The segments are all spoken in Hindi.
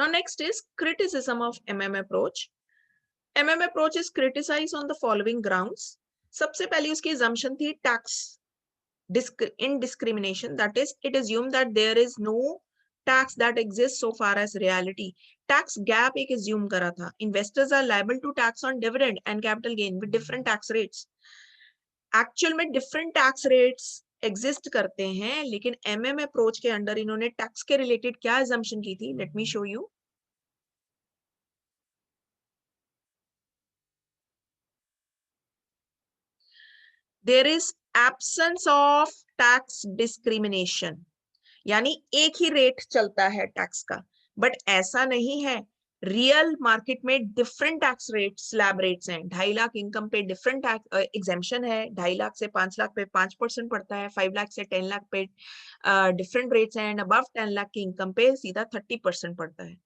Now next is criticism of approach. approach is criticized on the following grounds. सबसे पहली उसकी assumption थी tax indiscrimination, that is it assumed that there is no tax that exists so far as reality. Tax gap एक assume करा था. Investors are liable to tax on dividend and capital gain with different tax rates. Actual में different tax rates exist करते हैं, लेकिन approach के अंडर इन्होंने tax के related क्या assumption की थी? Let me show you. There is absence of tax discrimination, यानी एक ही रेट चलता है टैक्स का, बट ऐसा नहीं है. रियल मार्केट में different tax rate slab rates हैं. 2.5 लाख इनकम पे डिफरेंट टैक्स एग्जेम्पशन है. 2.5 लाख से 5 लाख पे 5% पड़ता है. 5 लाख से 10 लाख पे डिफरेंट रेट्स हैं. एंड अबव 10 लाख की इनकम पे सीधा 30% पड़ता है.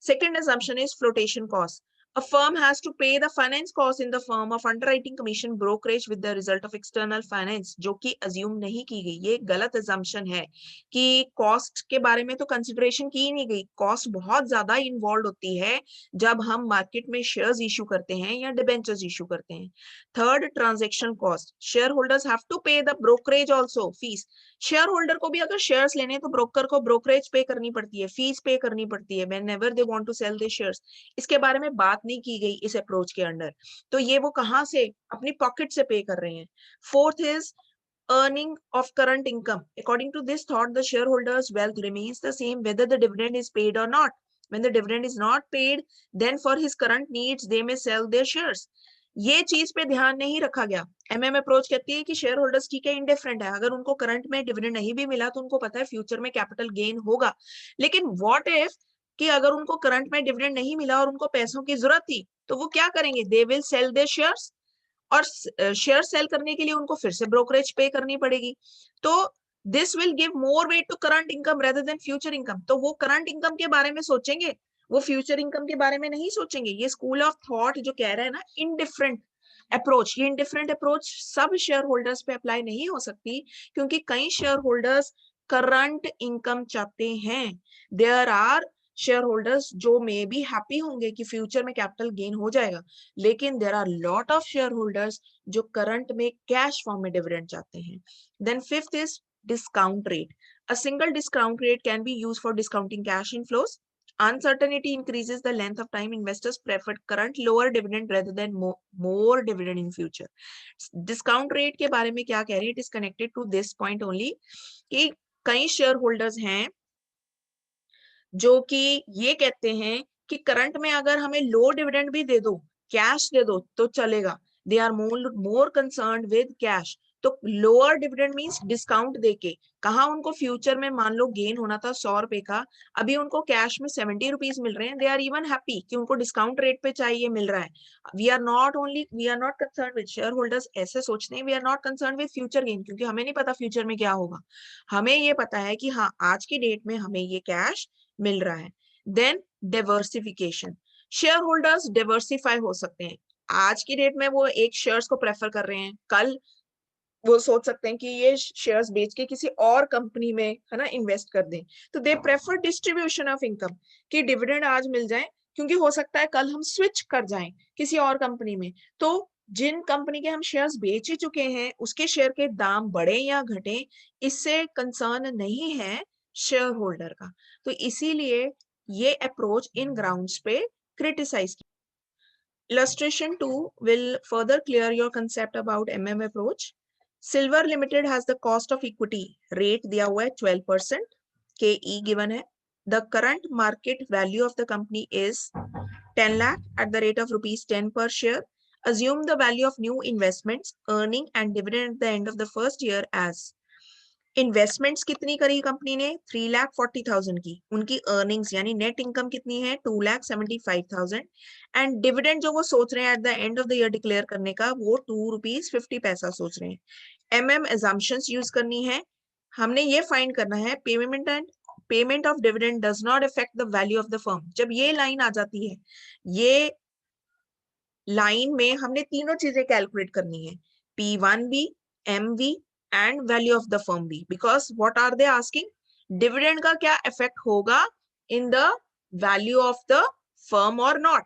Second assumption is flotation cost. A firm has to pay the finance cost in the form of underwriting commission, brokerage with the result of external finance, जो कि assume नहीं की गई. ये गलत assumption है कि cost के बारे में तो consideration की ही नहीं गई. Cost बहुत ज्यादा involved होती है जब हम market में shares issue करते हैं या debentures issue करते हैं. Third, transaction cost. Shareholders have to pay the brokerage also fees. Share holder को भी अगर शेयर्स लेने हैं तो ब्रोकर को ब्रोकरेज पे करनी पड़ती है, फीस पे करनी पड़ती है whenever they want to sell their shares. इसके बारे में बात नहीं की गई इस अप्रोच के अंडर. तो ये वो कहां से अपनी पॉकेट से पे कर रहे हैं. Fourth is earning of current income. According to this thought, the shareholders' wealth remains the same whether the dividend is paid or not. When the dividend is not paid, then for his current needs, they may sell their shares. ये चीज पे ध्यान नहीं रखा गया. अप्रोच कहती है कि शेयर होल्डर्स ठीक है इंडिफरेंट है, अगर उनको करंट में डिविडेंड नहीं भी मिला तो उनको पता है फ्यूचर में कैपिटल गेन होगा. लेकिन व्हाट इफ कि अगर उनको करंट में डिविडेंड नहीं मिला और उनको पैसों की जरूरत थी तो वो क्या करेंगे? They will sell their shares, और शेयर सेल करने के लिए उनको फिर से ब्रोकरेज पे करनी पड़ेगी. तो this will give more weight to current income rather than future income. तो वो करंट इनकम के बारे में सोचेंगे, वो फ्यूचर इनकम के बारे में नहीं सोचेंगे. ये स्कूल ऑफ थॉट जो कह रहा है ना इनडिफरेंट अप्रोच, ये इनडिफरेंट अप्रोच सब शेयर होल्डर्स पे अप्लाई नहीं हो सकती, क्योंकि कई शेयर होल्डर्स करंट इनकम चाहते हैं. देयर आर शेयर होल्डर्स जो मे बी हैप्पी होंगे कि फ्यूचर में कैपिटल गेन हो जाएगा, लेकिन there are lot of share holders जो करंट में कैश फॉर्म में डिविडेंड चाहते हैं. Then fifth is discount rate. A single discount rate can be used for discounting cash inflows. Uncertainty increases the length of time investors prefer current lower dividend rather than more dividend in future. Discount rate के बारे में क्या कह रहे हैं? It is connected to this point only कि कई शेयर होल्डर्स हैं जो कि ये कहते हैं कि करंट में अगर हमें लो डिविडेंड भी दे दो, कैश दे दो तो चलेगा. They are more concerned with cash. तो लोअर डिविडेंड मींस डिस्काउंट देके, कहा उनको फ्यूचर में मान लो गेन होना था 100 रुपए का, अभी उनको कैश में 70 रुपीज मिल रहे हैं. दे आर इवन हैप्पी कि उनको डिस्काउंट रेट पे चाहिए मिल रहा है. We are not concern with share holders ऐसे सोचते हैं, we are not concern with future gain, क्योंकि हमें नहीं पता फ्यूचर में क्या होगा. हमें ये पता है कि हाँ आज की डेट में हमें ये कैश मिल रहा है. Then diversification. Share holders diversify हो सकते हैं. आज की डेट में वो एक शेयर्स को प्रेफर कर रहे हैं, कल वो सोच सकते हैं कि ये शेयर्स बेच के किसी और कंपनी में है ना इन्वेस्ट कर दें. तो they prefer distribution of income, कि डिविडेंड आज मिल जाए, क्योंकि हो सकता है कल हम स्विच कर जाएं किसी और कंपनी में. तो जिन कंपनी के हम शेयर्स बेच ही चुके हैं उसके शेयर के दाम बढ़े या घटे, इससे कंसर्न नहीं है शेयर होल्डर का. तो इसीलिए ये अप्रोच इन ग्राउंड्स पे क्रिटिसाइज की. Illustration 2 will further clear your concept about approach. Silver Limited has the cost of equity rate दिया हुआ है 12%, KE given है. The current market value of the company is 10 lakh at the rate of rupees 10 per share. Assume the value of new investments, earning and dividend at the end of the first year as. Investments कितनी करी कंपनी ने? 3,40,000 की. उनकी अर्निंग्स यानी नेट इनकम कितनी है? 2,75,000. एंड डिविडेंड जो वो सोच रहे हैं at the end of the year declare करने का, वो ₹2.50 सोच रहे हैं. assumptions यूज करनी है. हमने ये फाइंड करना है payment of dividend does not affect the value of the firm. जब ये लाइन आ जाती है, ये लाइन में हमने तीनों चीजें कैलकुलेट करनी है, P1B, MV and value of the firm B, because what are they asking? Dividend का क्या effect होगा in the value of the firm और नॉट।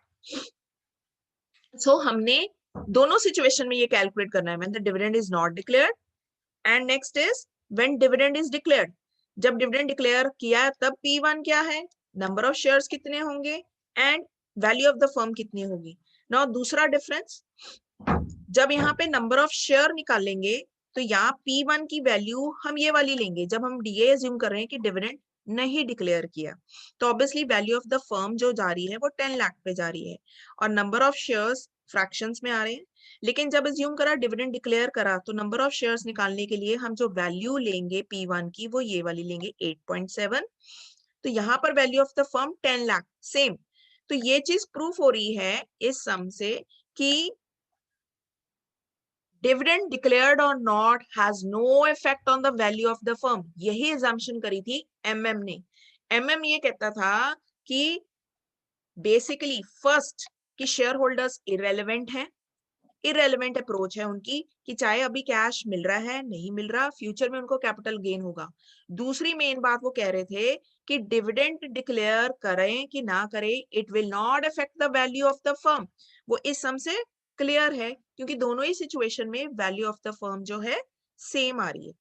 सो हमने दोनों सिचुएशन में ये कैलकुलेट करना है, when the dividend is not declared and next is when dividend is declared. जब डिविडेंड डिक्लेयर किया तब P1 क्या है, नंबर ऑफ शेयर्स कितने होंगे and value of the firm कितनी होगी। नाउ दूसरा डिफरेंस, जब यहाँ पे नंबर ऑफ शेयर निकालेंगे तो यहाँ P1 की वैल्यू हम ये वाली लेंगे जब हम ये अज्यूम कर रहे हैं कि डिविडेंड नहीं डिक्लेयर किया, तो obviously value of the firm जो जा रही है वो 10 लाख पे जा रही है और नंबर ऑफ शेयर्स फ्रैक्शंस में आ रहे हैं। लेकिन जब अज्यूम करा डिविडेंड डिक्लेयर करा तो नंबर ऑफ शेयर्स निकालने के लिए हम जो वैल्यू लेंगे P1 की वो ये वाली लेंगे 8.7, तो यहाँ पर value of the firm 10 lakh same. तो ये चीज प्रूफ हो रही है इस सम से कि dividend declared or not has no effect on the value of the firm। यही assumption करी थी MM ने। MM ये कहता था कि बेसिकली फर्स्ट कि शेयर होल्डर्स इरेलीवेंट हैं, इरेलीवेंट अप्रोच है उनकी कि चाहे अभी कैश मिल रहा है नहीं मिल रहा, फ्यूचर में उनको कैपिटल गेन होगा। दूसरी मेन बात वो कह रहे थे कि डिविडेंड डिक्लेयर करें कि ना करें it will not affect the value of the firm. वो इस सम से क्लियर है क्योंकि दोनों ही सिचुएशन में वैल्यू ऑफ द फर्म जो है सेम आ रही है।